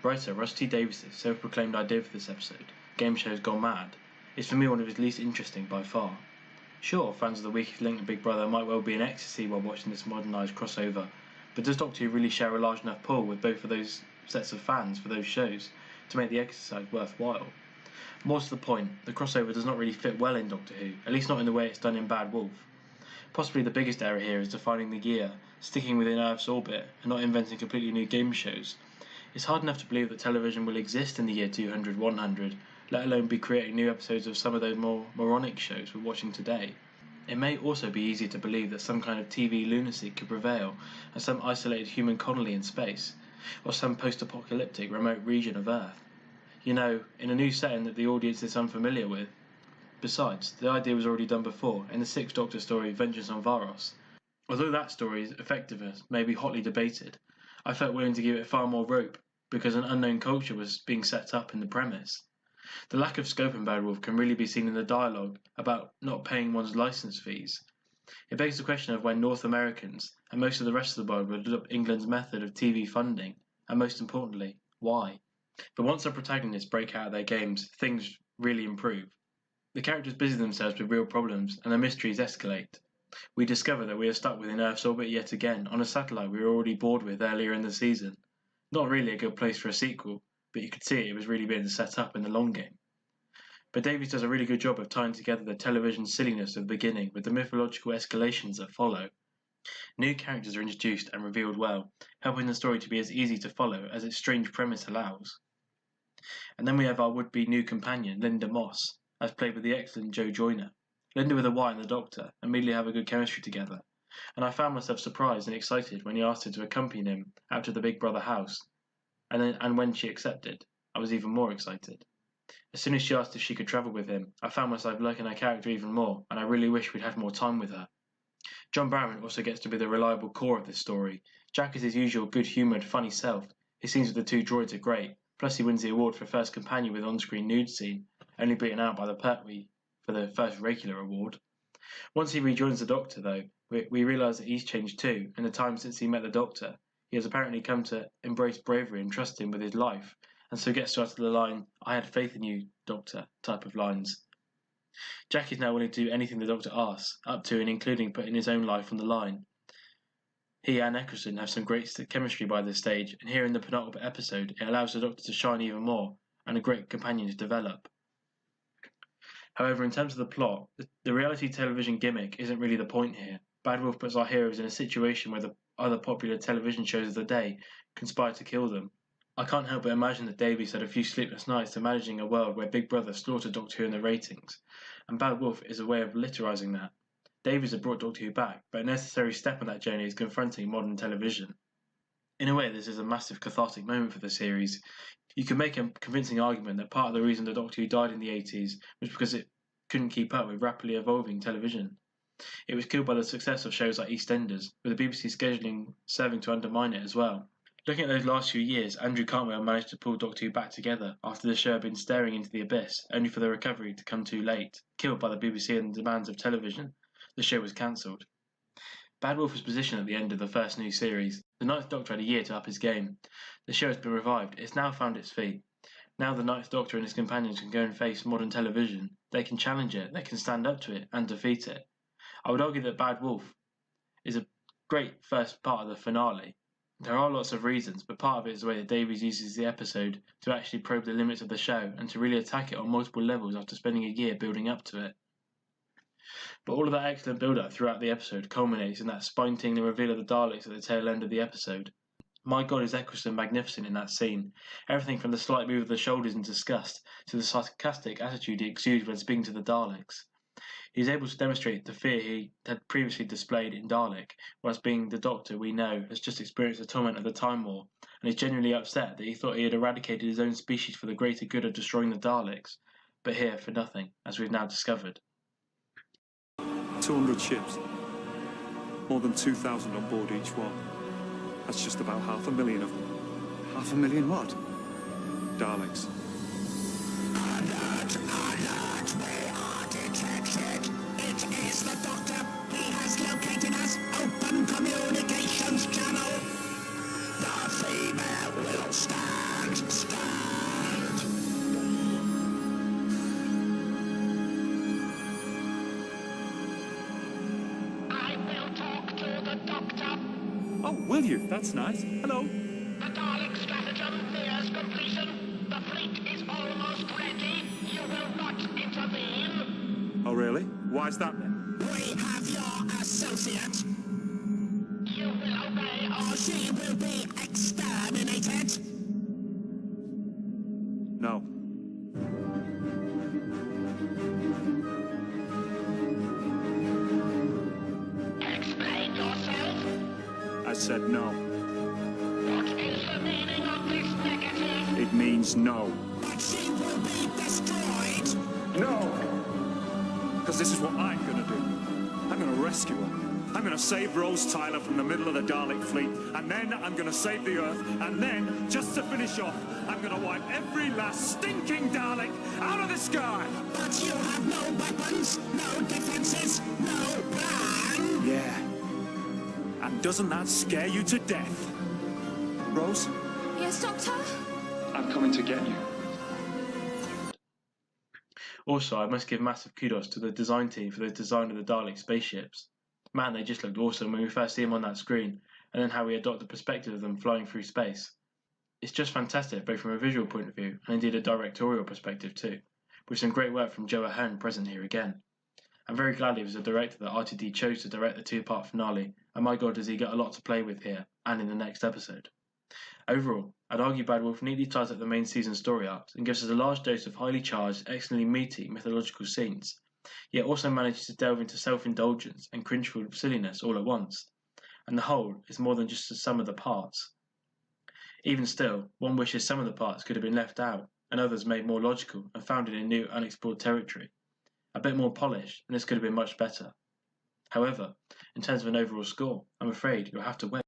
Writer Russ T Davies' self-proclaimed idea for this episode, Game Shows Gone Mad, is for me one of his least interesting by far. Sure, fans of The Weakest Link and Big Brother might well be in ecstasy while watching this modernised crossover, but does Doctor Who really share a large enough pull with both of those sets of fans for those shows to make the exercise worthwhile? More to the point, the crossover does not really fit well in Doctor Who, at least not in the way it's done in Bad Wolf. Possibly the biggest error here is defining the year, sticking within Earth's orbit, and not inventing completely new game shows. It's hard enough to believe that television will exist in the year 200, 100, let alone be creating new episodes of some of those more moronic shows we're watching today. It may also be easier to believe that some kind of TV lunacy could prevail as some isolated human colony in space, or some post-apocalyptic remote region of Earth. You know, in a new setting that the audience is unfamiliar with. Besides, the idea was already done before in the Sixth Doctor story Vengeance on Varos. Although that story's effectiveness may be hotly debated, I felt willing to give it far more rope because an unknown culture was being set up in the premise. The lack of scope in Bad Wolf can really be seen in the dialogue about not paying one's license fees. It begs the question of when North Americans and most of the rest of the world would adopt England's method of TV funding, and most importantly, why. But once the protagonists break out of their games, things really improve. The characters busy themselves with real problems, and the mysteries escalate. We discover that we are stuck within Earth's orbit yet again, on a satellite we were already bored with earlier in the season. Not really a good place for a sequel, but you could see it was really being set up in the long game. But Davies does a really good job of tying together the television silliness of the beginning with the mythological escalations that follow. New characters are introduced and revealed well, helping the story to be as easy to follow as its strange premise allows. And then we have our would-be new companion, Linda Moss, as played by the excellent Joe Joyner. Linda with a Y and the Doctor immediately have a good chemistry together, and I found myself surprised and excited when he asked her to accompany him out to the Big Brother house, and when she accepted, I was even more excited. As soon as she asked if she could travel with him, I found myself liking her character even more, and I really wish we'd had more time with her. John Barrowman also gets to be the reliable core of this story. Jack is his usual good-humoured, funny self. His scenes with the two droids are great, plus he wins the award for first companion with on-screen nude scene, only beaten out by the Pertwee for the first regular award. Once he rejoins the Doctor, though, we realise that he's changed too. In the time since he met the Doctor, he has apparently come to embrace bravery and trust him with his life, and so gets to utter the line, "I had faith in you, Doctor," type of lines. Jack is now willing to do anything the Doctor asks, up to and including putting his own life on the line. He and Eccleston have some great chemistry by this stage, and here in the penultimate episode, it allows the Doctor to shine even more, and a great companion to develop. However, in terms of the plot, the reality television gimmick isn't really the point here. Bad Wolf puts our heroes in a situation where the other popular television shows of the day conspire to kill them. I can't help but imagine that Davies had a few sleepless nights imagining a world where Big Brother slaughtered Doctor Who in the ratings, and Bad Wolf is a way of literalising that. Davies had brought Doctor Who back, but a necessary step on that journey is confronting modern television. In a way, this is a massive cathartic moment for the series. You can make a convincing argument that part of the reason the Doctor Who died in the 80s was because it couldn't keep up with rapidly evolving television. It was killed by the success of shows like EastEnders, with the BBC scheduling serving to undermine it as well. Looking at those last few years, Andrew Cartmel managed to pull Doctor Who back together after the show had been staring into the abyss, only for the recovery to come too late. Killed by the BBC and the demands of television, the show was cancelled. Bad Wolf was positioned at the end of the first new series. The Ninth Doctor had a year to up his game. The show has been revived. It's now found its feet. Now the Ninth Doctor and his companions can go and face modern television. They can challenge it, they can stand up to it, and defeat it. I would argue that Bad Wolf is a great first part of the finale. There are lots of reasons, but part of it is the way that Davies uses the episode to actually probe the limits of the show and to really attack it on multiple levels after spending a year building up to it. But all of that excellent build-up throughout the episode culminates in that spine-tingling reveal of the Daleks at the tail end of the episode. My God, is Eccleston magnificent in that scene. Everything from the slight move of the shoulders in disgust to the sarcastic attitude he exudes when speaking to the Daleks. He is able to demonstrate the fear he had previously displayed in Dalek, whilst being the Doctor we know has just experienced the torment of the Time War, and is genuinely upset that he thought he had eradicated his own species for the greater good of destroying the Daleks, but here for nothing, as we've now discovered. 200 ships. More than 2,000 on board each one. That's just about 500,000 of them. 500,000 what? Daleks. Alert! Alert! We are detected! It is the Doctor! He has located us! Open communications channel! The female will stand will you? That's nice. Hello. The Dalek stratagem nears completion. The fleet is almost ready. You will not intervene. Oh, really? Why is that then? We have your associate. You will obey or she will be exterminated. No. Explain yourself. I said no. What is the meaning of this negative? It means no. But she will be destroyed. No! Because this is what I'm gonna do. I'm gonna rescue her. I'm gonna save Rose Tyler from the middle of the Dalek fleet, and then I'm gonna save the Earth, and then, just to finish off, I'm gonna wipe every last stinking Dalek out of the sky! But you have no weapons, no defenses, no plan. Yeah. And doesn't that scare you to death? Rose? Yes, Doctor? I'm coming to get you. Also, I must give massive kudos to the design team for the design of the Dalek spaceships. Man, they just looked awesome when we first see them on that screen, and then how we adopt the perspective of them flying through space. It's just fantastic, both from a visual point of view and indeed a directorial perspective too, with some great work from Joe Ahern present here again. I'm very glad he was the director that RTD chose to direct the two-part finale, and my god does he get a lot to play with here, and in the next episode. Overall, I'd argue Bad Wolf neatly ties up the main season story arcs and gives us a large dose of highly charged, excellently meaty mythological scenes, yet also manages to delve into self-indulgence and cringe-filled silliness all at once, and the whole is more than just the sum of the parts. Even still, one wishes some of the parts could have been left out, and others made more logical and founded in new unexplored territory. A bit more polished, and this could have been much better. However, in terms of an overall score, I'm afraid you'll have to wait.